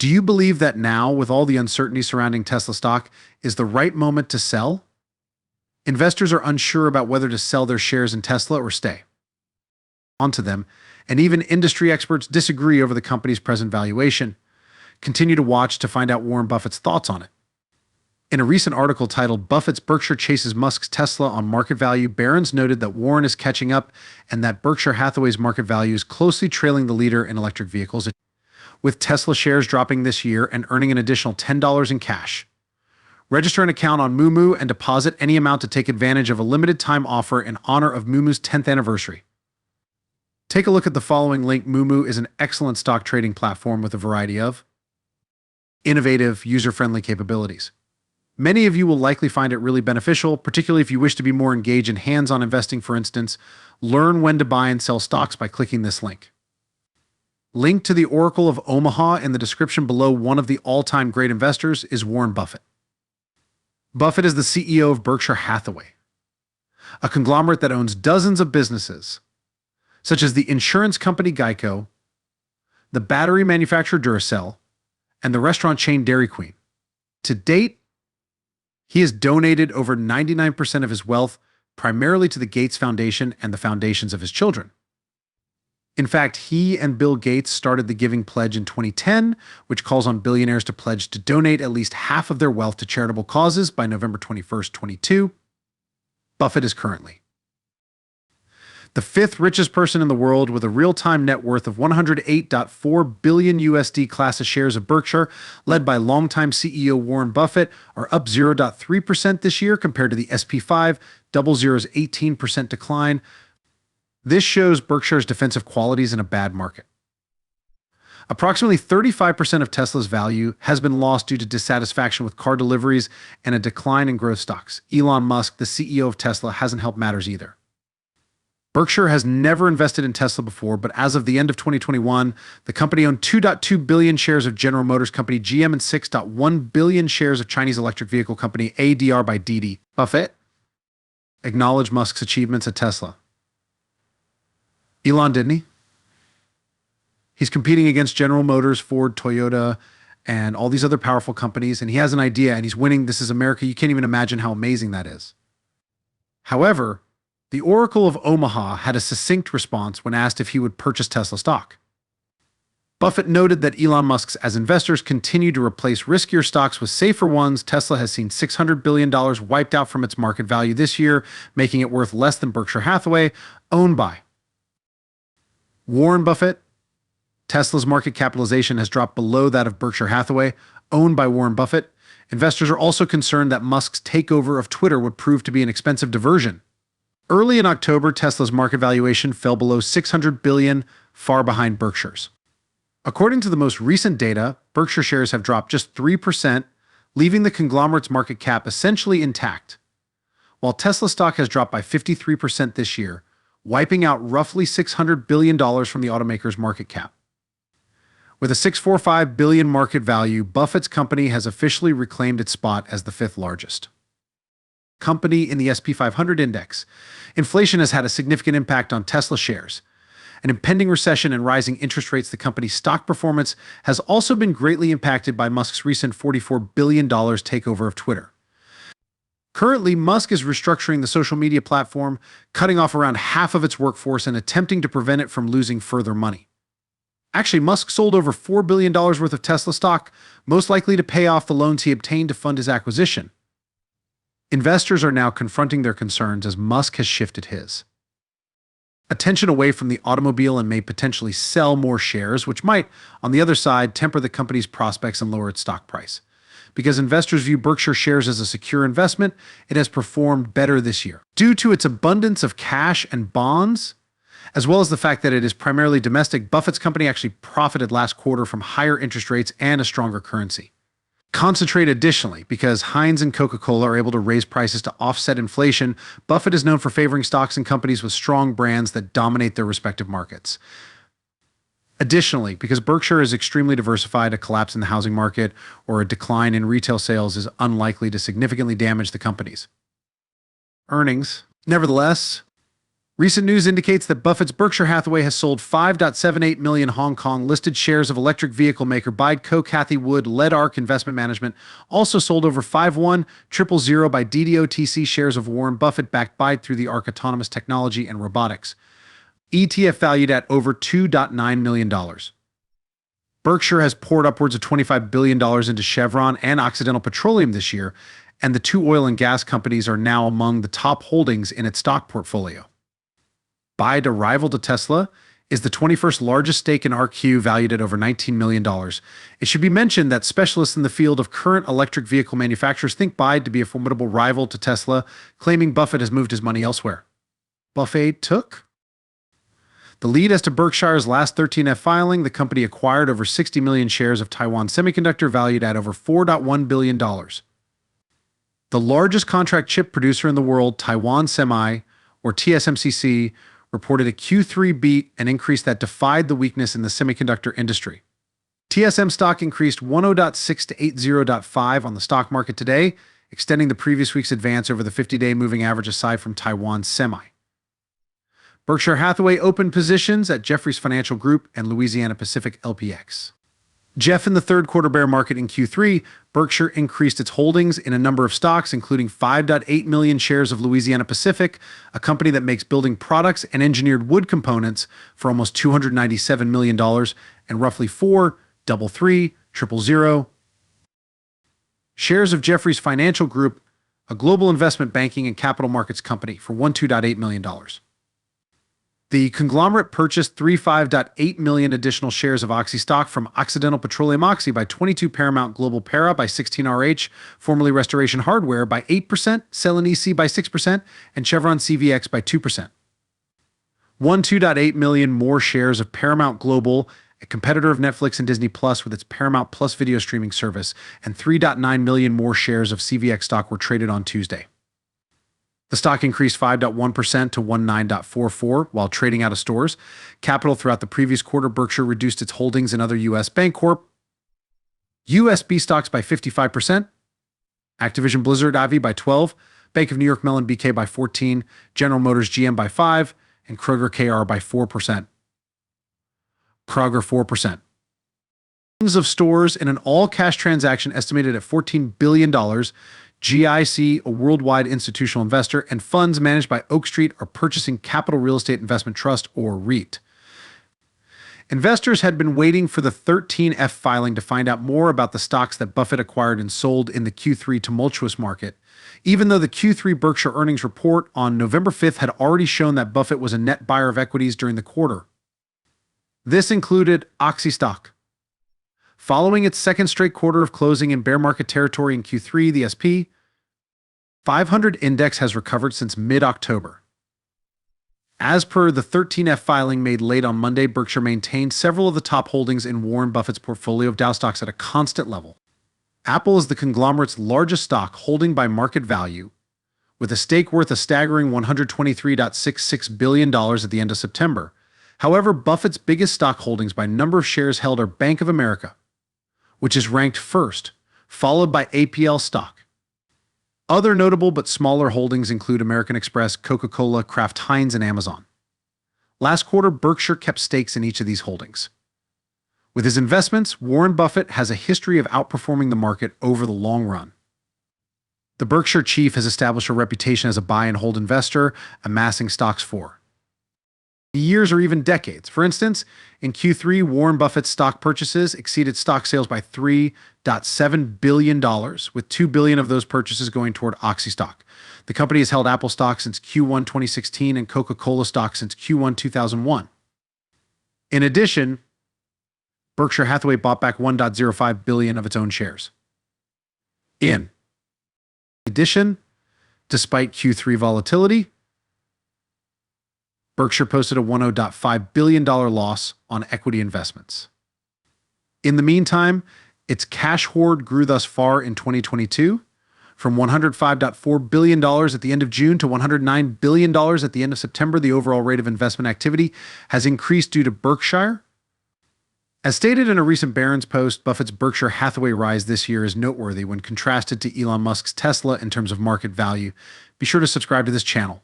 Do you believe that now, with all the uncertainty surrounding Tesla stock, is the right moment to sell? Investors are unsure about whether to sell their shares in Tesla or stay onto them, and even industry experts disagree over the company's present valuation. Continue to watch to find out Warren Buffett's thoughts on it. In a recent article titled "Buffett's Berkshire Chases Musk's Tesla on Market Value," Barron's noted that Warren is catching up and that Berkshire Hathaway's market value is closely trailing the leader in electric vehicles, with Tesla shares dropping this year and earning an additional $10 in cash. Register an account on Moomoo and deposit any amount to take advantage of a limited-time offer in honor of Moomoo's 10th anniversary. Take a look at the following link. Moomoo is an excellent stock trading platform with a variety of innovative, user-friendly capabilities. Many of you will likely find it really beneficial, particularly if you wish to be more engaged in hands-on investing. For instance, learn when to buy and sell stocks by clicking this link. Link to the Oracle of Omaha in the description below. One of the all-time great investors is Warren Buffett. Buffett is the CEO of Berkshire Hathaway, a conglomerate that owns dozens of businesses, such as the insurance company Geico, the battery manufacturer Duracell, and the restaurant chain Dairy Queen. To date, he has donated over 99% of his wealth primarily to the Gates Foundation and the foundations of his children. In fact, he and Bill Gates started the Giving Pledge in 2010, which calls on billionaires to pledge to donate at least half of their wealth to charitable causes by November 21st, 2022. Buffett is currently the fifth richest person in the world with a real-time net worth of $108.4 billion. USD class of shares of Berkshire, led by longtime CEO Warren Buffett, are up 0.3% this year compared to the SP 500's 18% decline. This shows Berkshire's defensive qualities in a bad market. Approximately 35% of Tesla's value has been lost due to dissatisfaction with car deliveries and a decline in growth stocks. Elon Musk, the CEO of Tesla, hasn't helped matters either. Berkshire has never invested in Tesla before, but as of the end of 2021, the company owned 2.2 billion shares of General Motors company GM and 6.1 billion shares of Chinese electric vehicle company ADR by Didi. Buffett acknowledged Musk's achievements at Tesla. Elon, didn't he? He's competing against General Motors, Ford, Toyota, and all these other powerful companies, and he has an idea, and he's winning. This is America. You can't even imagine how amazing that is. However, the Oracle of Omaha had a succinct response when asked if he would purchase Tesla stock. Buffett noted that Elon Musk's as investors continue to replace riskier stocks with safer ones. Tesla has seen $600 billion wiped out from its market value this year, making it worth less than Berkshire Hathaway, owned by Warren Buffett. Tesla's market capitalization has dropped below that of Berkshire Hathaway, owned by Warren Buffett. Investors are also concerned that Musk's takeover of Twitter would prove to be an expensive diversion. Early in October, Tesla's market valuation fell below $600 billion, far behind Berkshire's. According to the most recent data, Berkshire shares have dropped just 3%, leaving the conglomerate's market cap essentially intact, while Tesla stock has dropped by 53% this year, wiping out roughly $600 billion from the automaker's market cap. With a $645 billion market value, Buffett's company has officially reclaimed its spot as the fifth largest company in the SP 500 index. Inflation has had a significant impact on Tesla shares. An impending recession and rising interest rates, the company's stock performance has also been greatly impacted by Musk's recent $44 billion takeover of Twitter. Currently, Musk is restructuring the social media platform, cutting off around half of its workforce and attempting to prevent it from losing further money. Actually, Musk sold over $4 billion worth of Tesla stock, most likely to pay off the loans he obtained to fund his acquisition. Investors are now confronting their concerns as Musk has shifted his attention away from the automobile and may potentially sell more shares, which might, on the other side, temper the company's prospects and lower its stock price. Because investors view Berkshire shares as a secure investment, it has performed better this year. Due to its abundance of cash and bonds, as well as the fact that it is primarily domestic, Buffett's company actually profited last quarter from higher interest rates and a stronger currency. Concentrate additionally, because Heinz and Coca-Cola are able to raise prices to offset inflation, Buffett is known for favoring stocks and companies with strong brands that dominate their respective markets. Additionally, because Berkshire is extremely diversified, a collapse in the housing market or a decline in retail sales is unlikely to significantly damage the company's earnings. Nevertheless, Recent news indicates that Buffett's Berkshire Hathaway has sold 5.78 million Hong Kong listed shares of electric vehicle maker Bide Cathie led ARK Investment Management, also sold over 51000 by DDOTC shares of Warren Buffett backed Bide through the ARK Autonomous Technology and Robotics. ETF valued at over $2.9 million. Berkshire has poured upwards of $25 billion into Chevron and Occidental Petroleum this year, and the two oil and gas companies are now among the top holdings in its stock portfolio. Bide, a rival to Tesla, is the 21st largest stake in RQ, valued at over $19 million. It should be mentioned that specialists in the field of current electric vehicle manufacturers think Bide to be a formidable rival to Tesla, claiming Buffett has moved his money elsewhere. Buffett took the lead as to Berkshire's last 13F filing. The company acquired over 60 million shares of Taiwan Semiconductor, valued at over $4.1 billion. The largest contract chip producer in the world, Taiwan Semi, or TSMC, reported a Q3 beat and increase that defied the weakness in the semiconductor industry. TSM stock increased 10.6 to 80.5 on the stock market today, extending the previous week's advance over the 50-day moving average aside from Taiwan Semi. Berkshire Hathaway opened positions at Jefferies Financial Group and Louisiana Pacific LPX. Jeff, in the third quarter bear market in Q3, Berkshire increased its holdings in a number of stocks, including 5.8 million shares of Louisiana Pacific, a company that makes building products and engineered wood components, for almost $297 million, and roughly 4.33 shares of Jefferies Financial Group, a global investment banking and capital markets company, for $12.8 million. The conglomerate purchased 35.8 million additional shares of Oxy stock from Occidental Petroleum Oxy by 22 Paramount Global Para by 16RH, formerly Restoration Hardware by 8%, Celanese by 6%, and Chevron CVX by 2%. 2.8 million more shares of Paramount Global, a competitor of Netflix and Disney Plus with its Paramount Plus video streaming service, and 3.9 million more shares of CVX stock were traded on Tuesday. The stock increased 5.1% to 19.44 while trading out of stores. Capital throughout the previous quarter, Berkshire reduced its holdings in other U.S. Bancorp, USB stocks by 55%, Activision Blizzard IV by 12%, Bank of New York Mellon BK by 14%, General Motors GM by 5%, and Kroger KR by 4%. Kroger 4%. Of stores in an all-cash transaction estimated at $14 billion, GIC, a worldwide institutional investor, and funds managed by Oak Street are purchasing Capital Real Estate Investment Trust, or REIT. Investors had been waiting for the 13F filing to find out more about the stocks that Buffett acquired and sold in the Q3 tumultuous market, even though the Q3 Berkshire earnings report on November 5th had already shown that Buffett was a net buyer of equities during the quarter. This included Oxy stock. Following its second straight quarter of closing in bear market territory in Q3, the SP 500 index has recovered since mid-October. As per the 13F filing made late on Monday, Berkshire maintained several of the top holdings in Warren Buffett's portfolio of Dow stocks at a constant level. Apple is the conglomerate's largest stock holding by market value, with a stake worth a staggering $123.66 billion at the end of September. However, Buffett's biggest stock holdings by number of shares held are Bank of America, which is ranked first, followed by APL stock. Other notable but smaller holdings include American Express, Coca-Cola, Kraft Heinz, and Amazon. Last quarter, Berkshire kept stakes in each of these holdings. With his investments, Warren Buffett has a history of outperforming the market over the long run. The Berkshire chief has established a reputation as a buy and hold investor, amassing stocks for years or even decades. For instance, in Q3, Warren Buffett's stock purchases exceeded stock sales by $3.7 billion, with $2 billion of those purchases going toward Oxy stock. The company has held Apple stock since Q1 2016 and Coca-Cola stock since Q1 2001. In addition, Berkshire Hathaway bought back $1.05 billion of its own shares. In addition, despite Q3 volatility, Berkshire posted a $10.5 billion loss on equity investments. In the meantime, its cash hoard grew thus far in 2022 from $105.4 billion at the end of June to $109 billion at the end of September. The overall rate of investment activity has increased due to Berkshire. As stated in a recent Barron's post, Buffett's Berkshire Hathaway rise this year is noteworthy when contrasted to Elon Musk's Tesla in terms of market value. Be sure to subscribe to this channel.